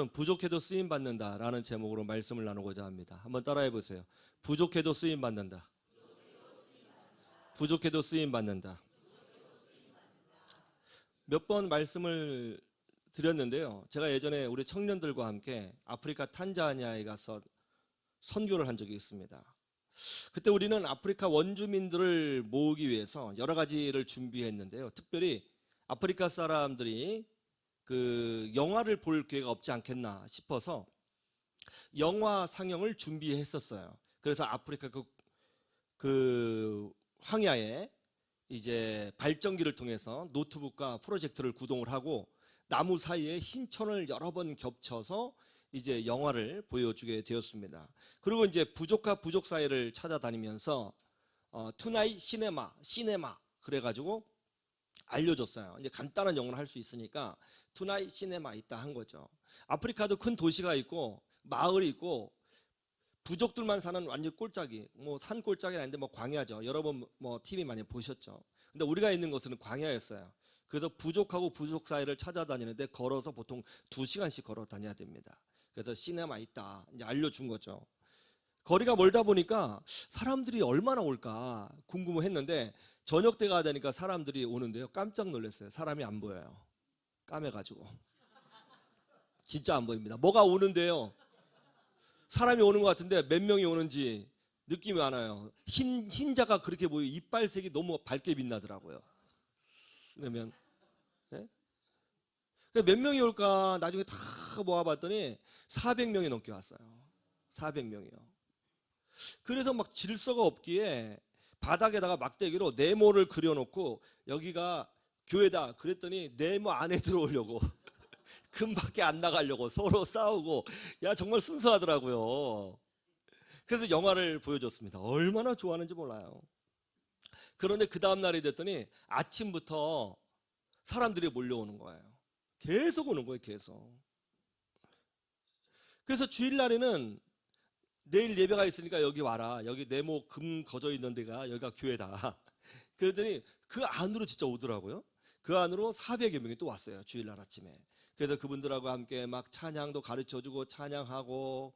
오늘은 부족해도 쓰임받는다라는 제목으로 말씀을 나누고자 합니다. 한번 따라해 보세요. 부족해도 쓰임받는다. 부족해도 쓰임받는다. 몇 번 말씀을 드렸는데요. 제가 예전에 우리 청년들과 함께 아프리카 탄자니아에 가서 선교를 한 적이 있습니다. 그때 우리는 아프리카 원주민들을 모으기 위해서 여러 가지를 준비했는데요. 특별히 아프리카 사람들이 그 영화를 볼 기회가 없지 않겠나 싶어서 영화 상영을 준비했었어요. 그래서 아프리카 그 황야에 이제 발전기를 통해서 노트북과 프로젝터를 구동을 하고 나무 사이에 흰천을 여러 번 겹쳐서 이제 영화를 보여주게 되었습니다. 그리고 이제 부족과 부족 사이를 찾아다니면서 투나잇 시네마 그래가지고 알려줬어요. 이제 간단한 영어를 할 수 있으니까 투나잇 시네마 있다 한 거죠. 아프리카도 큰 도시가 있고 마을이 있고 부족들만 사는 완전 꼴짝이, 뭐 산 꼴짝이 아닌데 뭐 광야죠. 여러분 뭐 TV 많이 보셨죠. 근데 우리가 있는 곳은 광야였어요. 그래서 부족하고 부족 사이를 찾아다니는데 걸어서 보통 2시간씩 걸어 다녀야 됩니다. 그래서 시네마 있다 이제 알려준 거죠. 거리가 멀다 보니까 사람들이 얼마나 올까 궁금했는데 저녁 때가 되니까 사람들이 오는데요. 깜짝 놀랐어요. 사람이 안 보여요. 까매가지고. 진짜 안 보입니다. 뭐가 오는데요. 사람이 오는 것 같은데 몇 명이 오는지 느낌이 안 와요. 흰자가 그렇게 보이고 이빨색이 너무 밝게 빛나더라고요. 그러면 네? 몇 명이 올까 나중에 다 모아봤더니 400명이 넘게 왔어요. 400명이요. 그래서 막 질서가 없기에 바닥에다가 막대기로 네모를 그려놓고 여기가 교회다 그랬더니 네모 안에 들어오려고 금 밖에 안 나가려고 서로 싸우고 야 정말 순수하더라고요. 그래서 영화를 보여줬습니다. 얼마나 좋아하는지 몰라요. 그런데 그 다음 날이 됐더니 아침부터 사람들이 몰려오는 거예요. 계속 오는 거예요. 계속. 그래서 주일날에는 내일 예배가 있으니까 여기 와라. 여기 네모 금 거저 있는 데가 여기가 교회다. 그랬더니 그 안으로 진짜 오더라고요. 그 안으로 400여 명이 또 왔어요. 주일날 아침에. 그래서 그분들하고 함께 막 찬양도 가르쳐주고 찬양하고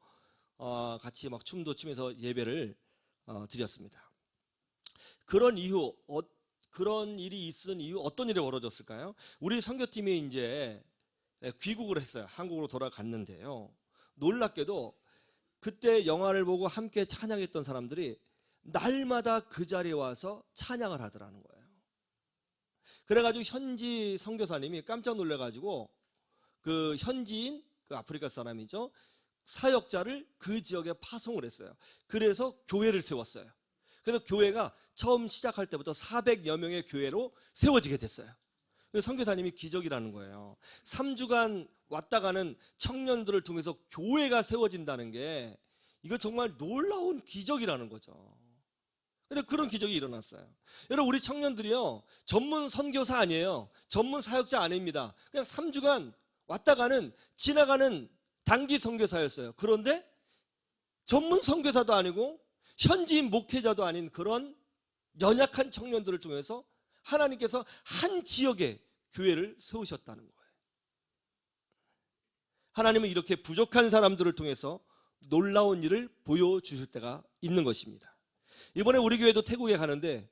같이 막 춤도 추면서 예배를 드렸습니다. 그런 이후 그런 일이 있은 이후 어떤 일이 벌어졌을까요? 우리 선교팀이 이제 귀국을 했어요. 한국으로 돌아갔는데요. 놀랍게도 그때 영화를 보고 함께 찬양했던 사람들이 날마다 그 자리에 와서 찬양을 하더라는 거예요. 그래가지고 현지 선교사님이 깜짝 놀래가지고 그 현지인 그 아프리카 사람이죠. 사역자를 그 지역에 파송을 했어요. 그래서 교회를 세웠어요. 그래서 교회가 처음 시작할 때부터 400여 명의 교회로 세워지게 됐어요. 그래서 선교사님이 기적이라는 거예요. 3주간 왔다 가는 청년들을 통해서 교회가 세워진다는 게 이거 정말 놀라운 기적이라는 거죠. 근데 그런 기적이 일어났어요. 여러분 우리 청년들이요 전문 선교사 아니에요. 전문 사역자 아닙니다. 그냥 3주간 왔다 가는 지나가는 단기 선교사였어요. 그런데 전문 선교사도 아니고 현지인 목회자도 아닌 그런 연약한 청년들을 통해서 하나님께서 한 지역에 교회를 세우셨다는 거예요. 하나님은 이렇게 부족한 사람들을 통해서 놀라운 일을 보여주실 때가 있는 것입니다. 이번에 우리 교회도 태국에 가는데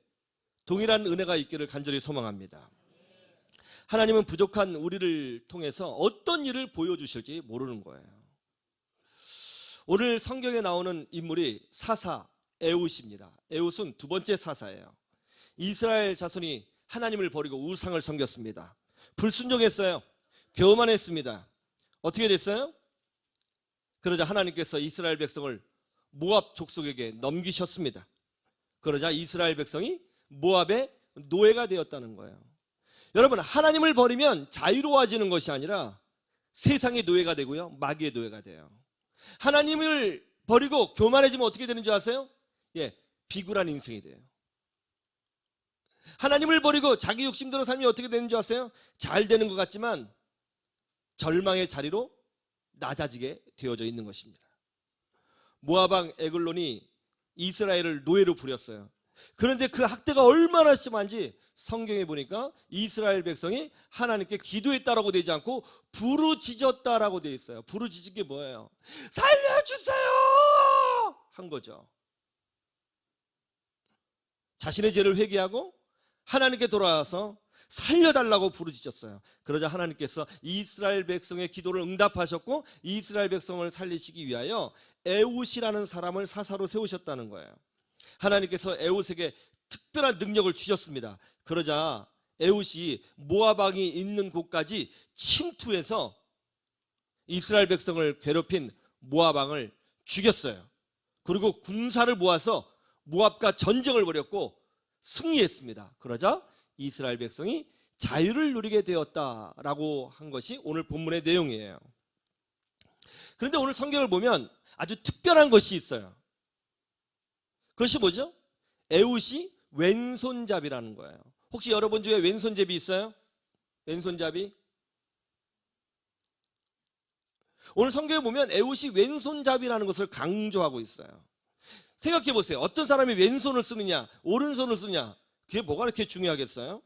동일한 은혜가 있기를 간절히 소망합니다. 하나님은 부족한 우리를 통해서 어떤 일을 보여주실지 모르는 거예요. 오늘 성경에 나오는 인물이 사사 에훗입니다. 에훗은 두 번째 사사예요. 이스라엘 자손이 하나님을 버리고 우상을 섬겼습니다. 불순종했어요. 교만했습니다. 어떻게 됐어요? 그러자 하나님께서 이스라엘 백성을 모압 족속에게 넘기셨습니다. 그러자 이스라엘 백성이 모압의 노예가 되었다는 거예요. 여러분 하나님을 버리면 자유로워지는 것이 아니라 세상의 노예가 되고요. 마귀의 노예가 돼요. 하나님을 버리고 교만해지면 어떻게 되는 줄 아세요? 비굴한 인생이 돼요. 하나님을 버리고 자기 욕심대로 살면 어떻게 되는 줄 아세요? 잘 되는 것 같지만 절망의 자리로 낮아지게 되어져 있는 것입니다. 모압 왕 에글론이 이스라엘을 노예로 부렸어요. 그런데 그 학대가 얼마나 심한지 성경에 보니까 이스라엘 백성이 하나님께 기도했다라고 되지 않고 부르짖었다라고 되어 있어요. 부르짖은 게 뭐예요? 살려주세요! 한 거죠. 자신의 죄를 회개하고 하나님께 돌아와서 살려달라고 부르짖었어요. 그러자 하나님께서 이스라엘 백성의 기도를 응답하셨고 이스라엘 백성을 살리시기 위하여 에웃이라는 사람을 사사로 세우셨다는 거예요. 하나님께서 에웃에게 특별한 능력을 주셨습니다. 그러자 에웃이 모압 왕이 있는 곳까지 침투해서 이스라엘 백성을 괴롭힌 모압 왕을 죽였어요. 그리고 군사를 모아서 모압과 전쟁을 벌였고 승리했습니다. 그러자 이스라엘 백성이 자유를 누리게 되었다라고 한 것이 오늘 본문의 내용이에요. 그런데 오늘 성경을 보면 아주 특별한 것이 있어요. 그것이 뭐죠? 에웃이 왼손잡이라는 거예요. 혹시 여러분 중에 왼손잡이 있어요? 왼손잡이? 오늘 성경에 보면 에웃이 왼손잡이라는 것을 강조하고 있어요. 생각해 보세요. 어떤 사람이 왼손을 쓰느냐, 오른손을 쓰느냐, 그게 뭐가 그렇게 중요하겠어요?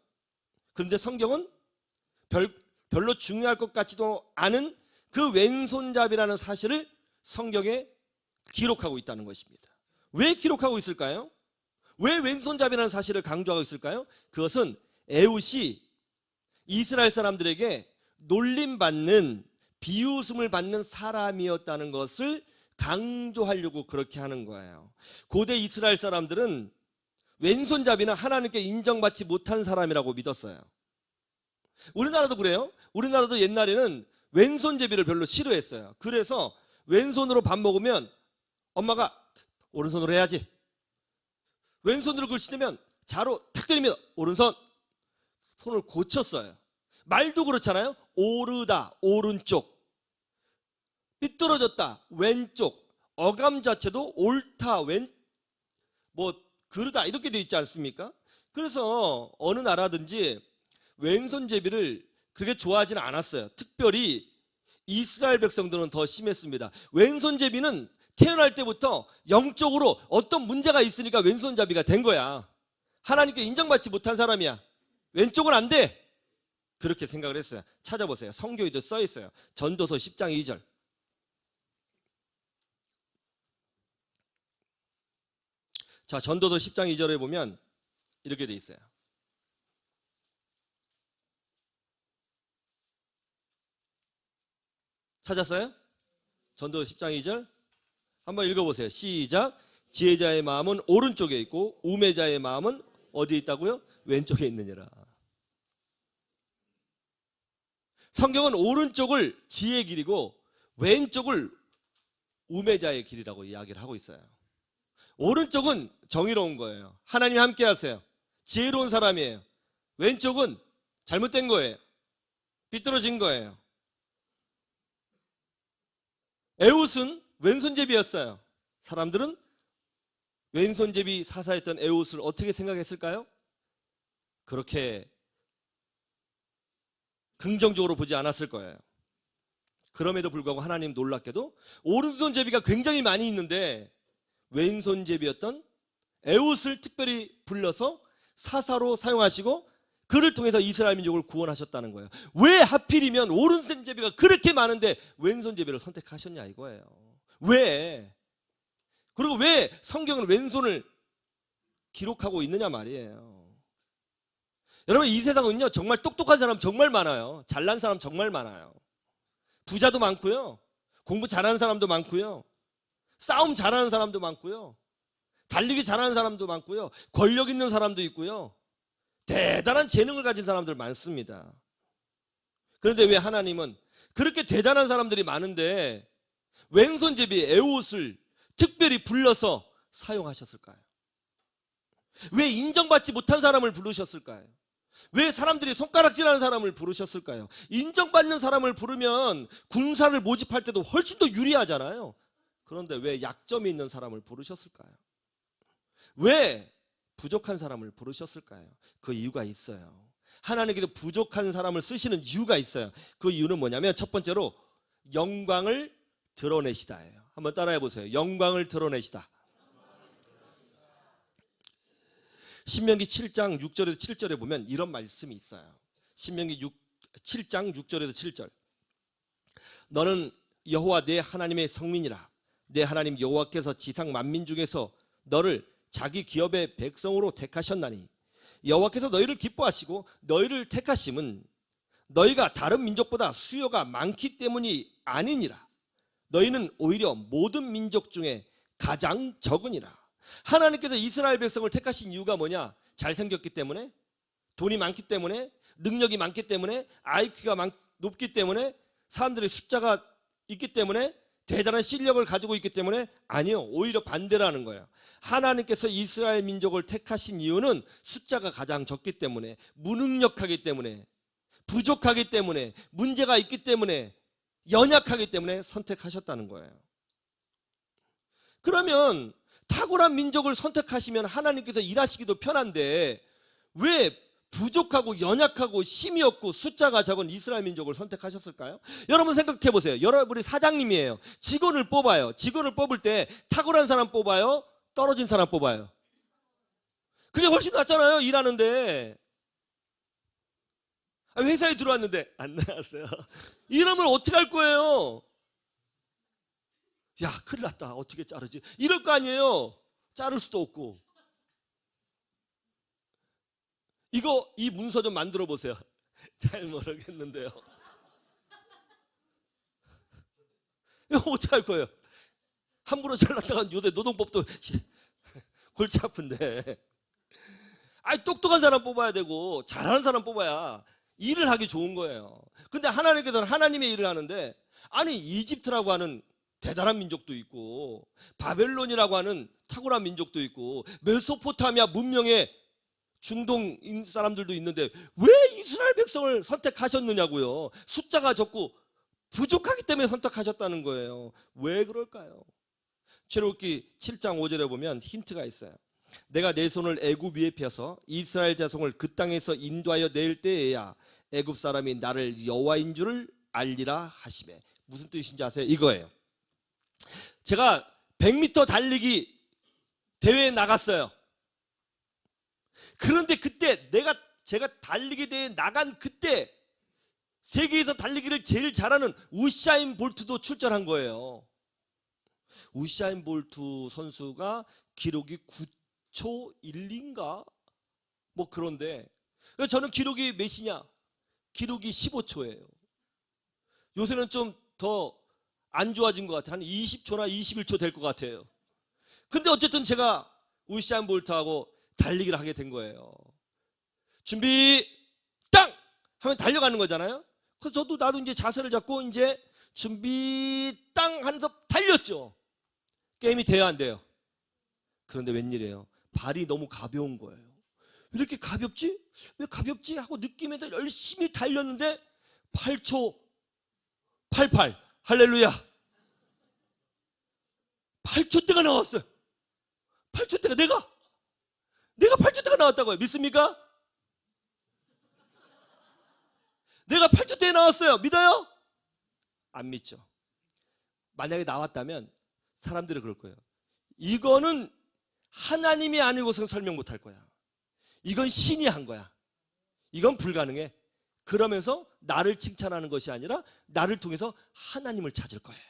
그런데 성경은 별로 중요할 것 같지도 않은 그 왼손잡이라는 사실을 성경에 기록하고 있다는 것입니다. 왜 기록하고 있을까요? 왜 왼손잡이라는 사실을 강조하고 있을까요? 그것은 에웃이 이스라엘 사람들에게 놀림받는, 비웃음을 받는 사람이었다는 것을 강조하려고 그렇게 하는 거예요. 고대 이스라엘 사람들은 왼손잡이는 하나님께 인정받지 못한 사람이라고 믿었어요. 우리나라도 그래요. 우리나라도 옛날에는 왼손잡이를 별로 싫어했어요. 그래서 왼손으로 밥 먹으면 엄마가 오른손으로 해야지, 왼손으로 글씨대면 자로 탁 때리면 오른손, 손을 고쳤어요. 말도 그렇잖아요. 오르다, 오른쪽, 삐뚤어졌다, 왼쪽, 어감 자체도 옳다, 그르다 이렇게 돼 있지 않습니까? 그래서 어느 나라든지 왼손잡이를 그렇게 좋아하지는 않았어요. 특별히 이스라엘 백성들은 더 심했습니다. 왼손잡이는 태어날 때부터 영적으로 어떤 문제가 있으니까 왼손잡이가 된 거야. 하나님께 인정받지 못한 사람이야. 왼쪽은 안 돼. 그렇게 생각을 했어요. 찾아보세요. 성경에도 써 있어요. 전도서 10장 2절. 자, 전도서 10장 2절에 보면 이렇게 돼 있어요. 찾았어요? 전도서 10장 2절 한번 읽어보세요. 시작. 지혜자의 마음은 오른쪽에 있고 우매자의 마음은 어디에 있다고요? 왼쪽에 있느니라. 성경은 오른쪽을 지혜의 길이고 왼쪽을 우매자의 길이라고 이야기를 하고 있어요. 오른쪽은 정의로운 거예요. 하나님 함께 하세요. 지혜로운 사람이에요. 왼쪽은 잘못된 거예요. 삐뚤어진 거예요. 에웃은 왼손잡이였어요. 사람들은 왼손잡이 사사였던 에웃을 어떻게 생각했을까요? 그렇게 긍정적으로 보지 않았을 거예요. 그럼에도 불구하고 하나님 놀랍게도 오른손잡이가 굉장히 많이 있는데 왼손잡이였던 에웃을 특별히 불러서 사사로 사용하시고 그를 통해서 이스라엘 민족을 구원하셨다는 거예요. 왜 하필이면 오른손잡이가 그렇게 많은데 왼손잡이를 선택하셨냐 이거예요. 왜? 그리고 왜 성경은 왼손을 기록하고 있느냐 말이에요. 여러분, 이 세상은요 정말 똑똑한 사람 정말 많아요. 잘난 사람 정말 많아요. 부자도 많고요, 공부 잘하는 사람도 많고요, 싸움 잘하는 사람도 많고요, 달리기 잘하는 사람도 많고요, 권력 있는 사람도 있고요, 대단한 재능을 가진 사람들 많습니다. 그런데 왜 하나님은 그렇게 대단한 사람들이 많은데 왼손잡이 에웃을 특별히 불러서 사용하셨을까요? 왜 인정받지 못한 사람을 부르셨을까요? 왜 사람들이 손가락질하는 사람을 부르셨을까요? 인정받는 사람을 부르면 군사를 모집할 때도 훨씬 더 유리하잖아요. 그런데 왜 약점이 있는 사람을 부르셨을까요? 왜 부족한 사람을 부르셨을까요? 그 이유가 있어요. 하나님께서 부족한 사람을 쓰시는 이유가 있어요. 그 이유는 뭐냐면 첫 번째로 영광을 드러내시다예요. 한번 따라해 보세요. 영광을 드러내시다. 신명기 7장 6절에서 7절에 보면 이런 말씀이 있어요. 신명기 7장 6절에서 7절. 너는 여호와 내 하나님의 성민이라. 내 하나님 여호와께서 지상 만민 중에서 너를 자기 기업의 백성으로 택하셨나니 여호와께서 너희를 기뻐하시고 너희를 택하심은 너희가 다른 민족보다 수요가 많기 때문이 아니니라. 너희는 오히려 모든 민족 중에 가장 적으니라. 하나님께서 이스라엘 백성을 택하신 이유가 뭐냐? 잘생겼기 때문에, 돈이 많기 때문에, 능력이 많기 때문에, IQ가 높기 때문에, 사람들의 숫자가 있기 때문에, 대단한 실력을 가지고 있기 때문에? 아니요, 오히려 반대라는 거예요. 하나님께서 이스라엘 민족을 택하신 이유는 숫자가 가장 적기 때문에, 무능력하기 때문에, 부족하기 때문에, 문제가 있기 때문에, 연약하기 때문에 선택하셨다는 거예요. 그러면 탁월한 민족을 선택하시면 하나님께서 일하시기도 편한데 왜 부족하고 연약하고 힘이 없고 숫자가 적은 이스라엘 민족을 선택하셨을까요? 여러분 생각해 보세요. 여러분이 사장님이에요. 직원을 뽑아요. 직원을 뽑을 때 탁월한 사람 뽑아요? 떨어진 사람 뽑아요? 그게 훨씬 낫잖아요. 일하는데. 회사에 들어왔는데 안 나왔어요. 이러면 어떻게 할 거예요? 야, 큰일 났다. 어떻게 자르지? 이럴 거 아니에요. 자를 수도 없고. 이 문서 좀 만들어 보세요. 잘 모르겠는데요. 이거 어떻게 할 거예요? 함부로 잘랐다가 요새 노동법도 골치 아픈데. 아니, 똑똑한 사람 뽑아야 되고 잘하는 사람 뽑아야 일을 하기 좋은 거예요. 근데 하나님께서는 하나님의 일을 하는데, 아니, 이집트라고 하는 대단한 민족도 있고 바벨론이라고 하는 탁월한 민족도 있고 메소포타미아 문명의 중동 사람들도 있는데 왜 이스라엘 백성을 선택하셨느냐고요. 숫자가 적고 부족하기 때문에 선택하셨다는 거예요. 왜 그럴까요? 출애굽기 7장 5절에 보면 힌트가 있어요. 내가 내 손을 애굽 위에 펴서 이스라엘 자손을 그 땅에서 인도하여 낼 때에야 애굽 사람이 나를 여호와인 줄을 알리라 하시매. 무슨 뜻인지 아세요? 이거예요. 제가 100m 달리기 대회에 나갔어요. 그런데 그때 제가 달리기 대회에 나간 그때 세계에서 달리기를 제일 잘하는 우사인 볼트도 출전한 거예요. 우사인 볼트 선수가 기록이 9초 1인가? 뭐 그런데 저는 기록이 몇이냐? 기록이 15초예요. 요새는 좀 더 안 좋아진 것 같아요. 한 20초나 21초 될 것 같아요. 근데 어쨌든 제가 우사인 볼트하고 달리기를 하게 된 거예요. 준비 땅! 하면 달려가는 거잖아요. 그래서 나도 이제 자세를 잡고 이제 준비 땅 하면서 달렸죠. 게임이 돼야 안 돼요? 그런데 웬일이에요? 발이 너무 가벼운 거예요. 왜 이렇게 가볍지? 왜 가볍지? 하고 느끼면서 열심히 달렸는데 8초 88 할렐루야. 8초대가 나왔어요. 8초대가 내가 8초대가 나왔다고요. 믿습니까? 내가 8초대에 나왔어요. 믿어요? 안 믿죠. 만약에 나왔다면 사람들이 그럴 거예요. 이거는 하나님이 아니고서는 설명 못할 거야. 이건 신이 한 거야. 이건 불가능해. 그러면서 나를 칭찬하는 것이 아니라 나를 통해서 하나님을 찾을 거예요.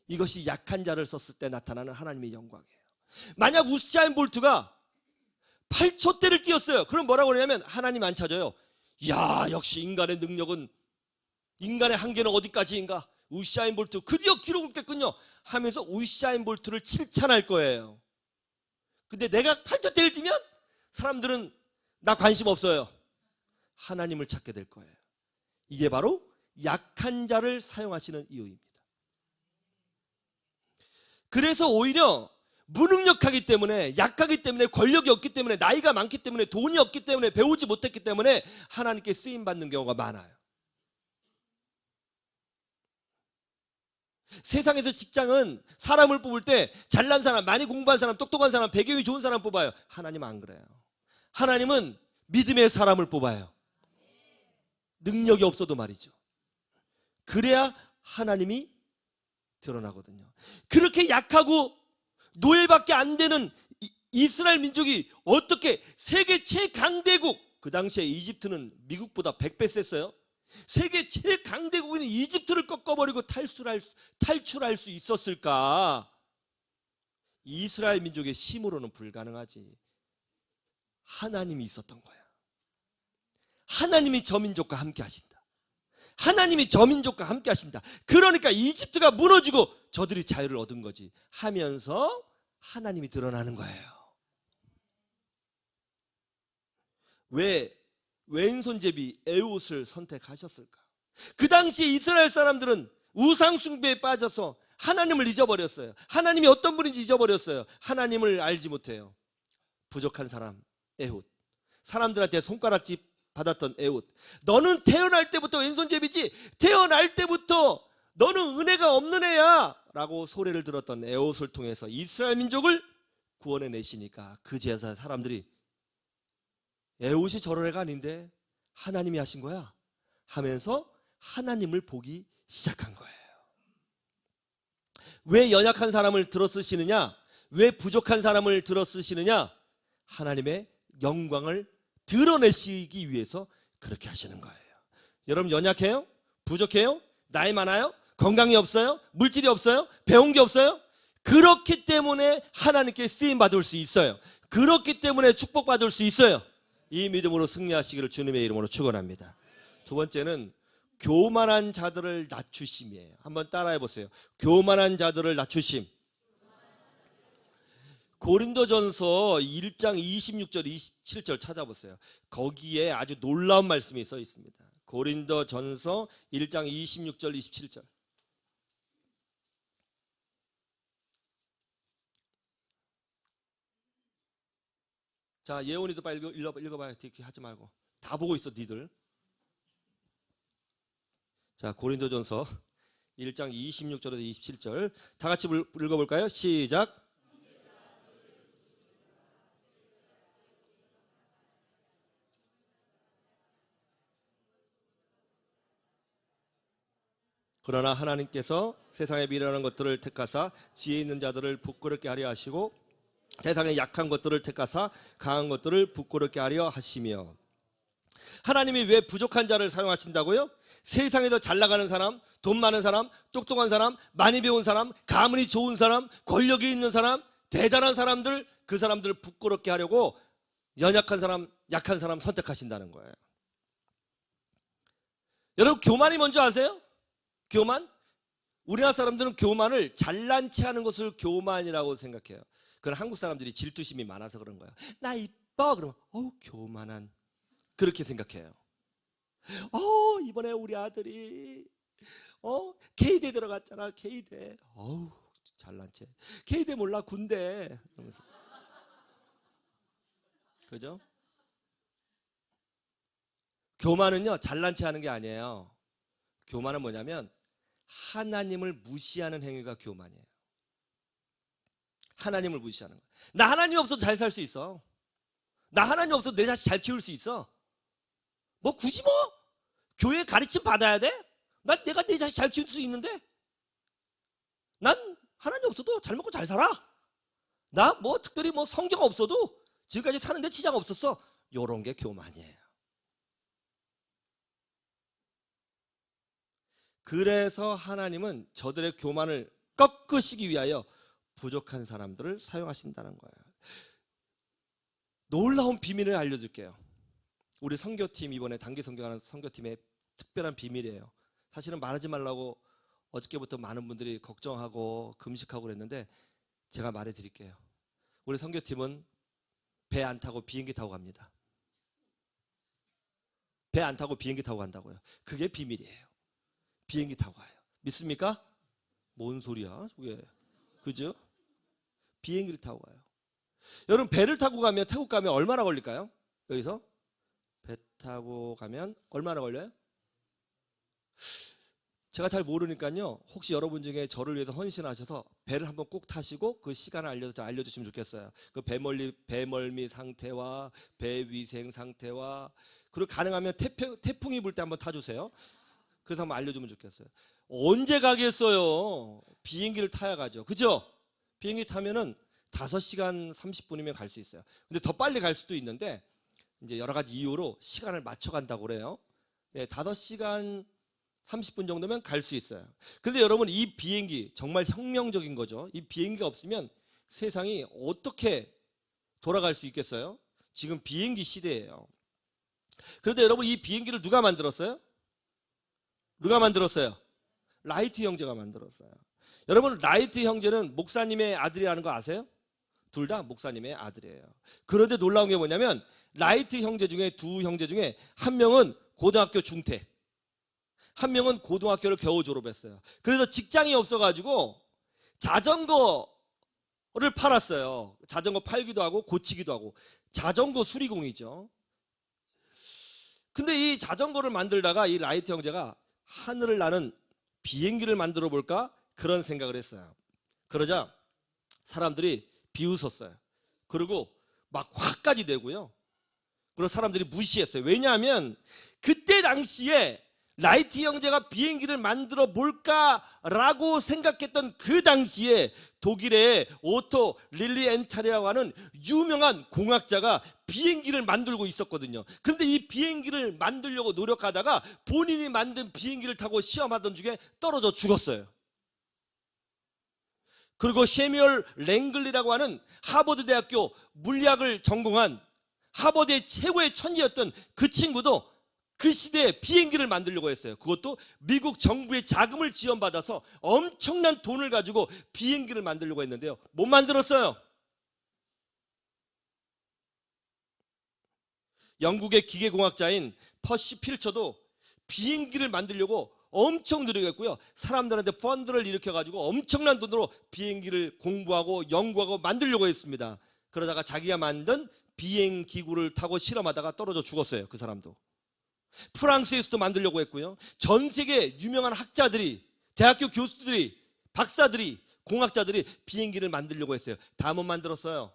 이것이 약한 자를 썼을 때 나타나는 하나님의 영광이에요. 만약 우사인 볼트가 8초대를 뛰었어요. 그럼 뭐라고 그러냐면 하나님 안 찾아요. 야, 역시 인간의 능력은, 인간의 한계는 어디까지인가? 우사인 볼트 드디어 기록을 깼군요 하면서 우사인 볼트를 칭찬할 거예요. 근데 내가 8초대를 뛰면 사람들은 나 관심 없어요. 하나님을 찾게 될 거예요. 이게 바로 약한 자를 사용하시는 이유입니다. 그래서 오히려 무능력하기 때문에, 약하기 때문에, 권력이 없기 때문에, 나이가 많기 때문에, 돈이 없기 때문에, 배우지 못했기 때문에 하나님께 쓰임받는 경우가 많아요. 세상에서 직장은 사람을 뽑을 때 잘난 사람, 많이 공부한 사람, 똑똑한 사람, 배경이 좋은 사람 뽑아요. 하나님은 안 그래요. 하나님은 믿음의 사람을 뽑아요. 능력이 없어도 말이죠. 그래야 하나님이 드러나거든요. 그렇게 약하고 노예밖에 안 되는 이스라엘 민족이 어떻게 세계 최강대국, 그 당시에 이집트는 미국보다 100배 셌어요. 세계 최강대국인 이집트를 꺾어버리고 탈출할 수 있었을까? 이스라엘 민족의 힘으로는 불가능하지. 하나님이 있었던 거야. 하나님이 저 민족과 함께 하신다. 하나님이 저 민족과 함께 하신다. 그러니까 이집트가 무너지고 저들이 자유를 얻은 거지 하면서 하나님이 드러나는 거예요. 왜 왼손잡이 에웃을 선택하셨을까? 그 당시 이스라엘 사람들은 우상 숭배에 빠져서 하나님을 잊어버렸어요. 하나님이 어떤 분인지 잊어버렸어요. 하나님을 알지 못해요. 부족한 사람 에웃, 사람들한테 손가락질 받았던 에웃. 너는 태어날 때부터 왼손잡이지, 태어날 때부터 너는 은혜가 없는 애야 라고 소리를 들었던 에웃을 통해서 이스라엘 민족을 구원해 내시니까 그제야 사람들이 에웃이 저런 애가 아닌데 하나님이 하신 거야 하면서 하나님을 보기 시작한 거예요. 왜 연약한 사람을 들어 쓰시느냐? 왜 부족한 사람을 들어 쓰시느냐? 하나님의 영광을 드러내시기 위해서 그렇게 하시는 거예요. 여러분 연약해요? 부족해요? 나이 많아요? 건강이 없어요? 물질이 없어요? 배운 게 없어요? 그렇기 때문에 하나님께 쓰임받을 수 있어요. 그렇기 때문에 축복받을 수 있어요. 이 믿음으로 승리하시기를 주님의 이름으로 축원합니다. 두 번째는 교만한 자들을 낮추심이에요. 한번 따라해 보세요. 교만한 자들을 낮추심. 고린도전서 1장 26절 27절 찾아보세요. 거기에 아주 놀라운 말씀이 써 있습니다. 고린도전서 1장 26절 27절. 자, 예원이도 빨리 읽어봐요. 이렇게 하지 말고 다 보고 있어 니들. 자, 고린도전서 1장 26절에서 27절 다 같이 읽어볼까요? 시작. 그러나 하나님께서 세상에 미련한 것들을 택하사 지혜 있는 자들을 부끄럽게 하려 하시고 세상에 약한 것들을 택하사 강한 것들을 부끄럽게 하려 하시며. 하나님이 왜 부족한 자를 사용하신다고요? 세상에서 잘 나가는 사람, 돈 많은 사람, 똑똑한 사람, 많이 배운 사람, 가문이 좋은 사람, 권력이 있는 사람, 대단한 사람들, 그 사람들을 부끄럽게 하려고 연약한 사람, 약한 사람 선택하신다는 거예요. 여러분 교만이 뭔지 아세요? 교만? 우리나라 사람들은 교만을 잘난 체 하는 것을 교만이라고 생각해요. 그건 한국 사람들이 질투심이 많아서 그런 거예요. 나 이뻐 그러면 교만한, 그렇게 생각해요. 이번에 우리 아들이 K대 들어갔잖아. K대. 잘난 체. K대 몰라 군대. 이러면서. 그죠? 교만은요 잘난 체 하는 게 아니에요. 교만은 뭐냐면 하나님을 무시하는 행위가 교만이에요. 하나님을 무시하는 거예요. 나 하나님 없어도 잘 살 수 있어. 나 하나님 없어도 내 자식 잘 키울 수 있어. 굳이 교회 가르침 받아야 돼? 내가 내 자식 잘 키울 수 있는데? 난 하나님 없어도 잘 먹고 잘 살아. 나 특별히 성경 없어도 지금까지 사는데 지장 없었어. 요런 게 교만이에요. 그래서 하나님은 저들의 교만을 꺾으시기 위하여 부족한 사람들을 사용하신다는 거예요. 놀라운 비밀을 알려줄게요. 우리 선교팀 이번에 단기 선교하는 선교팀의 특별한 비밀이에요. 사실은 말하지 말라고 어저께부터 많은 분들이 걱정하고 금식하고 그랬는데 제가 말해드릴게요. 우리 선교팀은 배 안 타고 비행기 타고 갑니다. 배 안 타고 비행기 타고 간다고요. 그게 비밀이에요. 비행기 타고 가요. 믿습니까? 뭔 소리야 저게. 그죠? 비행기를 타고 가요. 여러분 배를 타고 가면 태국 가면 얼마나 걸릴까요? 여기서 배 타고 가면 얼마나 걸려요? 제가 잘 모르니까요. 혹시 여러분 중에 저를 위해서 헌신하셔서 배를 한번 꼭 타시고 그 시간을 알려주시면 좋겠어요. 그 배멀미 상태와 배 위생 상태와 그리고 가능하면 태풍이 불 때 한번 타주세요. 그래서 한번 알려주면 좋겠어요. 언제 가겠어요? 비행기를 타야 가죠. 그죠? 비행기 타면은 5시간 30분이면 갈 수 있어요. 근데 더 빨리 갈 수도 있는데 이제 여러 가지 이유로 시간을 맞춰 간다고 그래요. 5시간 30분 정도면 갈 수 있어요. 근데 여러분, 이 비행기 정말 혁명적인 거죠. 이 비행기가 없으면 세상이 어떻게 돌아갈 수 있겠어요? 지금 비행기 시대예요. 그런데 여러분, 이 비행기를 누가 만들었어요? 누가 만들었어요? 라이트 형제가 만들었어요. 여러분, 라이트 형제는 목사님의 아들이라는 거 아세요? 둘 다 목사님의 아들이에요. 그런데 놀라운 게 뭐냐면 라이트 형제 중에 두 형제 중에 한 명은 고등학교 중퇴, 한 명은 고등학교를 겨우 졸업했어요. 그래서 직장이 없어가지고 자전거를 팔았어요. 자전거 팔기도 하고 고치기도 하고, 자전거 수리공이죠. 근데 이 자전거를 만들다가 이 라이트 형제가 하늘을 나는 비행기를 만들어 볼까 그런 생각을 했어요. 그러자 사람들이 비웃었어요. 그리고 막 화까지 내고요. 그리고 사람들이 무시했어요. 왜냐하면 그때 당시에 라이트 형제가 비행기를 만들어 볼까라고 생각했던 그 당시에 독일의 오토 릴리엔탈이라고 하는 유명한 공학자가 비행기를 만들고 있었거든요. 그런데 이 비행기를 만들려고 노력하다가 본인이 만든 비행기를 타고 시험하던 중에 떨어져 죽었어요. 그리고 셰뮤얼 랭글리라고 하는 하버드 대학교 물리학을 전공한 하버드의 최고의 천재였던 그 친구도 그 시대에 비행기를 만들려고 했어요. 그것도 미국 정부의 자금을 지원받아서 엄청난 돈을 가지고 비행기를 만들려고 했는데요. 못 만들었어요. 영국의 기계공학자인 퍼시 필처도 비행기를 만들려고 엄청 노력했고요. 사람들한테 펀드를 일으켜가지고 엄청난 돈으로 비행기를 공부하고 연구하고 만들려고 했습니다. 그러다가 자기가 만든 비행기구를 타고 실험하다가 떨어져 죽었어요. 그 사람도. 프랑스에서도 만들려고 했고요. 전 세계 유명한 학자들이, 대학교 교수들이, 박사들이, 공학자들이 비행기를 만들려고 했어요. 다 못 만들었어요.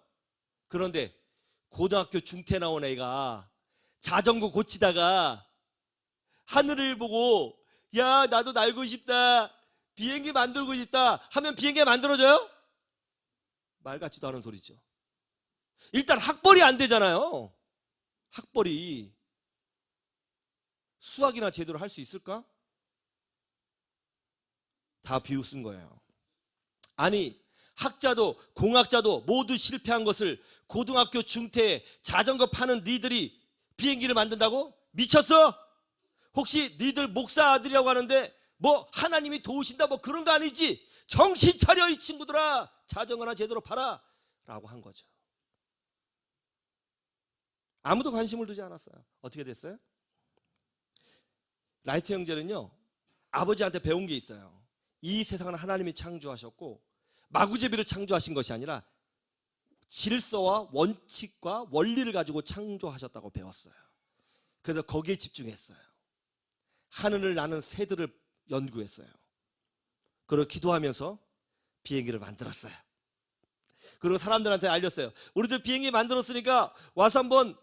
그런데 고등학교 중퇴 나온 애가 자전거 고치다가 하늘을 보고 야, 나도 날고 싶다, 비행기 만들고 싶다 하면 비행기 만들어져요? 말 같지도 않은 소리죠. 일단 학벌이 안 되잖아요. 학벌이. 수학이나 제대로 할 수 있을까? 다 비웃은 거예요. 아니, 학자도 공학자도 모두 실패한 것을 고등학교 중퇴에 자전거 파는 니들이 비행기를 만든다고? 미쳤어? 혹시 니들 목사 아들이라고 하는데 뭐 하나님이 도우신다 뭐 그런 거 아니지? 정신 차려 이 친구들아, 자전거나 제대로 팔아 라고 한 거죠. 아무도 관심을 두지 않았어요. 어떻게 됐어요? 라이트 형제는요, 아버지한테 배운 게 있어요. 이 세상은 하나님이 창조하셨고 마구제비를 창조하신 것이 아니라 질서와 원칙과 원리를 가지고 창조하셨다고 배웠어요. 그래서 거기에 집중했어요. 하늘을 나는 새들을 연구했어요. 그리고 기도하면서 비행기를 만들었어요. 그리고 사람들한테 알렸어요. 우리들 비행기 만들었으니까 와서 한번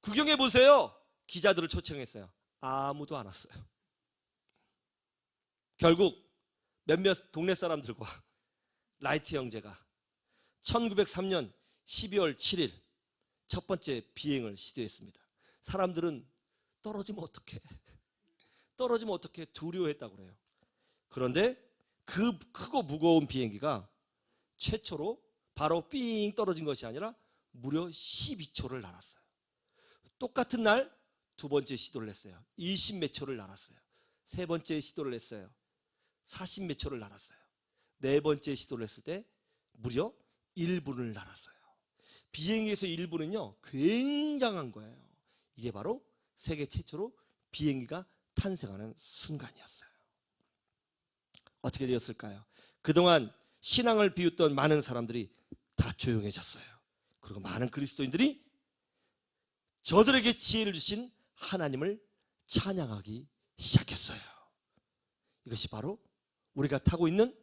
구경해 보세요. 기자들을 초청했어요. 아무도 안 왔어요. 결국 몇몇 동네 사람들과 라이트 형제가 1903년 12월 7일 첫 번째 비행을 시도했습니다. 사람들은 떨어지면 어떡해, 떨어지면 어떡해 두려워했다고 그래요. 그런데 그 크고 무거운 비행기가 최초로 바로 삥 떨어진 것이 아니라 무려 12초를 날았어요. 똑같은 날 두 번째 시도를 했어요. 20몇 초를 날았어요. 세 번째 시도를 했어요. 40몇 초를 날았어요. 네 번째 시도를 했을 때 무려 1분을 날았어요. 비행기에서 1분은요 굉장한 거예요. 이게 바로 세계 최초로 비행기가 탄생하는 순간이었어요. 어떻게 되었을까요? 그동안 신앙을 비웃던 많은 사람들이 다 조용해졌어요. 그리고 많은 그리스도인들이 저들에게 지혜를 주신 하나님을 찬양하기 시작했어요. 이것이 바로 우리가 타고 있는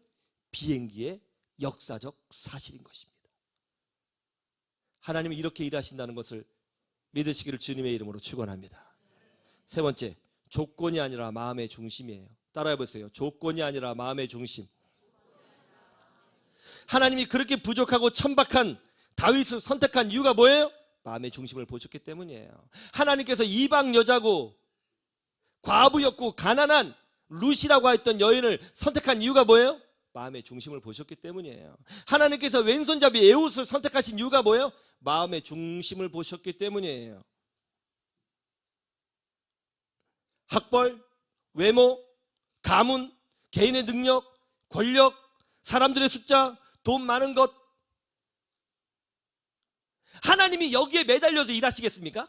비행기의 역사적 사실인 것입니다. 하나님이 이렇게 일하신다는 것을 믿으시기를 주님의 이름으로 축원합니다. 세 번째, 조건이 아니라 마음의 중심이에요. 따라해 보세요. 조건이 아니라 마음의 중심. 하나님이 그렇게 부족하고 천박한 다윗을 선택한 이유가 뭐예요? 마음의 중심을 보셨기 때문이에요. 하나님께서 이방 여자고 과부였고 가난한 룻이라고 했던 여인을 선택한 이유가 뭐예요? 마음의 중심을 보셨기 때문이에요. 하나님께서 왼손잡이 에웃을 선택하신 이유가 뭐예요? 마음의 중심을 보셨기 때문이에요. 학벌, 외모, 가문, 개인의 능력, 권력, 사람들의 숫자, 돈 많은 것, 하나님이 여기에 매달려서 일하시겠습니까?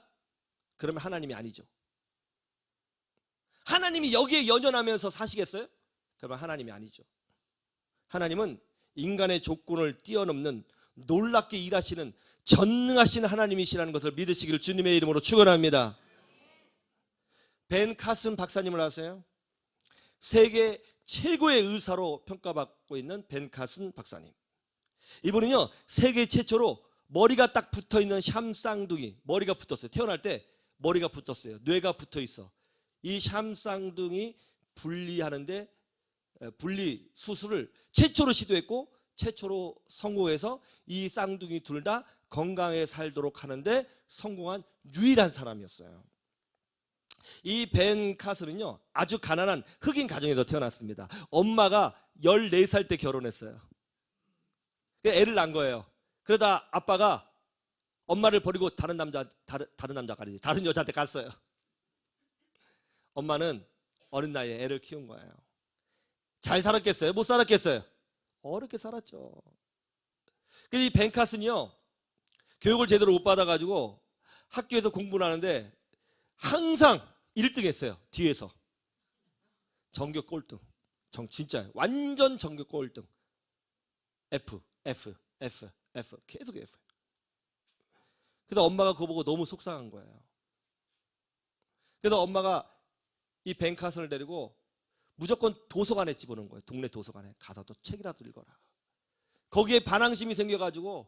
그러면 하나님이 아니죠. 하나님이 여기에 연연하면서 사시겠어요? 그러면 하나님이 아니죠. 하나님은 인간의 조건을 뛰어넘는 놀랍게 일하시는 전능하신 하나님이시라는 것을 믿으시기를 주님의 이름으로 축원합니다. 벤 카슨 박사님을 아세요? 세계 최고의 의사로 평가받고 있는 벤 카슨 박사님. 이분은요, 세계 최초로 머리가 딱 붙어있는 샴쌍둥이, 머리가 붙었어요. 태어날 때 머리가 붙었어요. 뇌가 붙어있어. 이 샴쌍둥이 분리하는데 분리 수술을 최초로 시도했고 최초로 성공해서 이 쌍둥이 둘 다 건강하게 살도록 하는데 성공한 유일한 사람이었어요. 이 벤 카슨은요, 아주 가난한 흑인 가정에서 태어났습니다. 엄마가 14살 때 결혼했어요. 애를 낳은 거예요. 그러다 아빠가 엄마를 버리고 다른 여자한테 갔어요. 엄마는 어린 나이에 애를 키운 거예요. 잘 살았겠어요? 못 살았겠어요? 어렵게 살았죠. 이 벤 카슨이요, 교육을 제대로 못 받아가지고 학교에서 공부를 하는데 항상 1등 했어요. 뒤에서. 전교 꼴등. 진짜 완전 전교 꼴등. F 계속 F. 그래서 엄마가 그거 보고 너무 속상한 거예요. 그래서 엄마가 이 벤 카슨을 데리고 무조건 도서관에 집어넣은 거예요. 동네 도서관에 가서 또 책이라도 읽어라. 거기에 반항심이 생겨가지고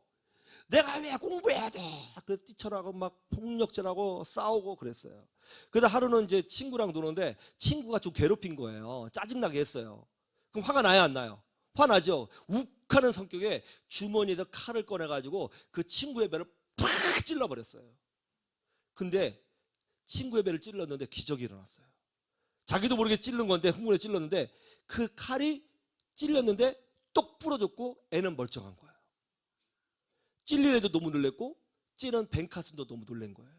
내가 왜 공부해야 돼? 그 뛰쳐나고 막 폭력질하고 싸우고 그랬어요. 그러다 하루는 이제 친구랑 노는데 친구가 좀 괴롭힌 거예요. 짜증나게 했어요. 그럼 화가 나요, 안 나요? 화나죠. 욱하는 성격에 주머니에서 칼을 꺼내가지고 그 친구의 배를 팍 찔러버렸어요. 근데 친구의 배를 찔렀는데 기적이 일어났어요. 자기도 모르게 찔른 건데, 흥분에 찔렀는데 그 칼이 찔렸는데 똑 부러졌고 애는 멀쩡한 거예요. 찔린 애도 너무 놀랬고 찌른 벤 카슨도 너무 놀란 거예요.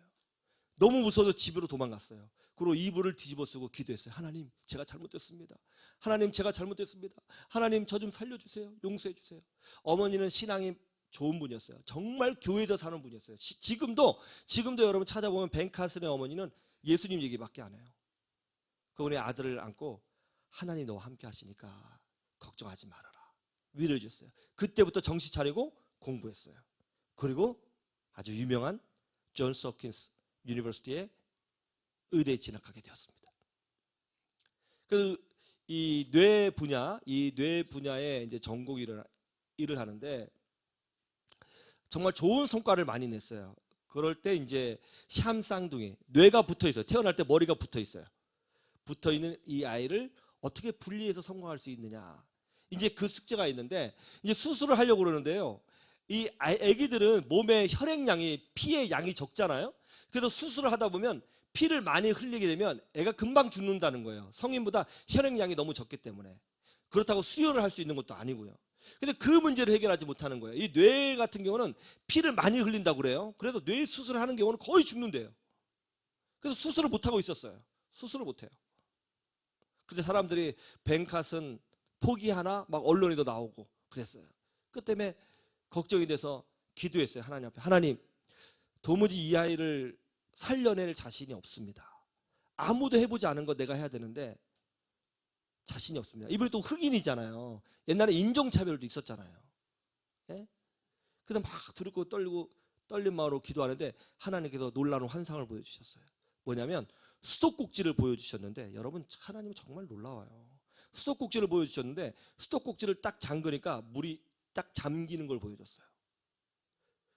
너무 무서워서 집으로 도망갔어요. 그리고 이불을 뒤집어 쓰고 기도했어요. 하나님, 제가 잘못했습니다. 하나님, 제가 잘못했습니다. 하나님, 저 좀 살려주세요. 용서해 주세요. 어머니는 신앙이 좋은 분이었어요. 정말 교회에서 사는 분이었어요. 지금도 여러분 찾아보면 벤 카슨의 어머니는 예수님 얘기밖에 안 해요. 그분의 아들을 안고 하나님 너와 함께 하시니까 걱정하지 말아라. 위로해 줬어요. 그때부터 정신 차리고 공부했어요. 그리고 아주 유명한 존스 홉킨스 유니버시티의 의대에 진학하게 되었습니다. 이 뇌 분야에 이제 전공 일을 하는데 정말 좋은 성과를 많이 냈어요. 그럴 때 이제 샴쌍둥이, 뇌가 붙어 있어요. 태어날 때 머리가 붙어 있어요. 붙어 있는 이 아이를 어떻게 분리해서 성공할 수 있느냐. 이제 그 숙제가 있는데 이제 수술을 하려고 그러는데요. 이 아기들은 몸에 혈액량이, 피의 양이 적잖아요. 그래서 수술을 하다 보면 피를 많이 흘리게 되면 애가 금방 죽는다는 거예요. 성인보다 혈액량이 너무 적기 때문에. 그렇다고 수혈을 할 수 있는 것도 아니고요. 근데 그 문제를 해결하지 못하는 거예요. 이 뇌 같은 경우는 피를 많이 흘린다고 그래요. 그래서 뇌 수술을 하는 경우는 거의 죽는데요. 그래서 수술을 못하고 있었어요. 수술을 못해요. 근데 사람들이 벤 카슨 포기하나 막 언론에도 나오고 그랬어요. 그 때문에 걱정이 돼서 기도했어요. 하나님 앞에. 하나님, 도무지 이 아이를 살려낼 자신이 없습니다. 아무도 해보지 않은 거 내가 해야 되는데 자신이 없습니다. 이분이 또 흑인이잖아요. 옛날에 인종차별도 있었잖아요. 예? 그래서 막 두렵고 떨린 마음으로 기도하는데 하나님께서 놀라운 환상을 보여주셨어요. 뭐냐면 수도꼭지를 보여주셨는데, 여러분 하나님은 정말 놀라워요. 수도꼭지를 보여주셨는데 수도꼭지를 딱 잠그니까 물이 딱 잠기는 걸 보여줬어요.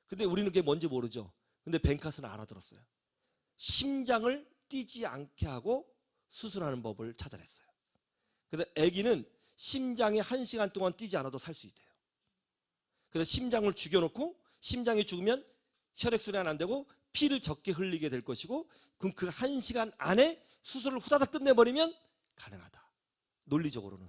근데 우리는 그게 뭔지 모르죠. 근데 벤 카슨은 알아들었어요. 심장을 뛰지 않게 하고 수술하는 법을 찾아냈어요. 그래서 아기는 심장이 1시간 동안 뛰지 않아도 살 수 있대요. 그래서 심장을 죽여놓고 심장이 죽으면 혈액순환 안 되고 피를 적게 흘리게 될 것이고, 그럼 그 1시간 안에 수술을 후다닥 끝내버리면 가능하다, 논리적으로는.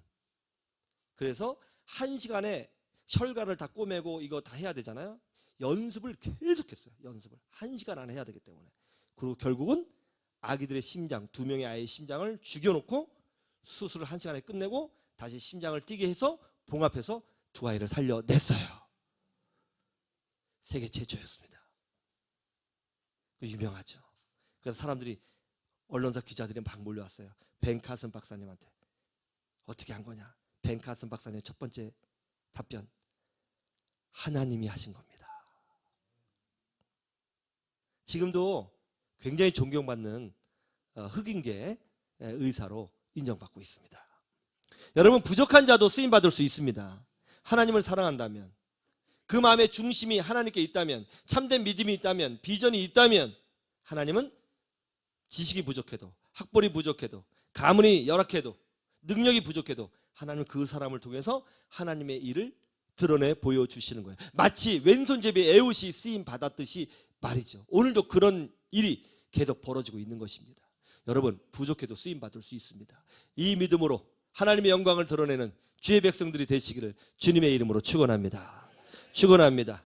그래서 1시간에 혈관을 다 꼬매고 이거 다 해야 되잖아요. 연습을 계속했어요. 연습을 1시간 안에 해야 되기 때문에. 그리고 결국은 아기들의 심장, 2명의 아이의 심장을 죽여놓고 수술을 1시간에 끝내고 다시 심장을 뛰게 해서 봉합해서 2 아이를 살려냈어요. 세계 최초였습니다. 유명하죠. 그래서 사람들이, 언론사 기자들이 막 몰려왔어요. 벤 카슨 박사님한테. 어떻게 한 거냐? 벤 카슨 박사님의 첫 번째 답변, 하나님이 하신 겁니다. 지금도 굉장히 존경받는 흑인계 의사로 인정받고 있습니다. 여러분, 부족한 자도 쓰임받을 수 있습니다. 하나님을 사랑한다면, 그 마음의 중심이 하나님께 있다면, 참된 믿음이 있다면, 비전이 있다면, 하나님은 지식이 부족해도, 학벌이 부족해도, 가문이 열악해도, 능력이 부족해도 하나님은 그 사람을 통해서 하나님의 일을 드러내 보여주시는 거예요. 마치 왼손잡이 에웃이 쓰임 받았듯이 말이죠. 오늘도 그런 일이 계속 벌어지고 있는 것입니다. 여러분, 부족해도 쓰임 받을 수 있습니다. 이 믿음으로 하나님의 영광을 드러내는 주의 백성들이 되시기를 주님의 이름으로 축원합니다. 축원합니다.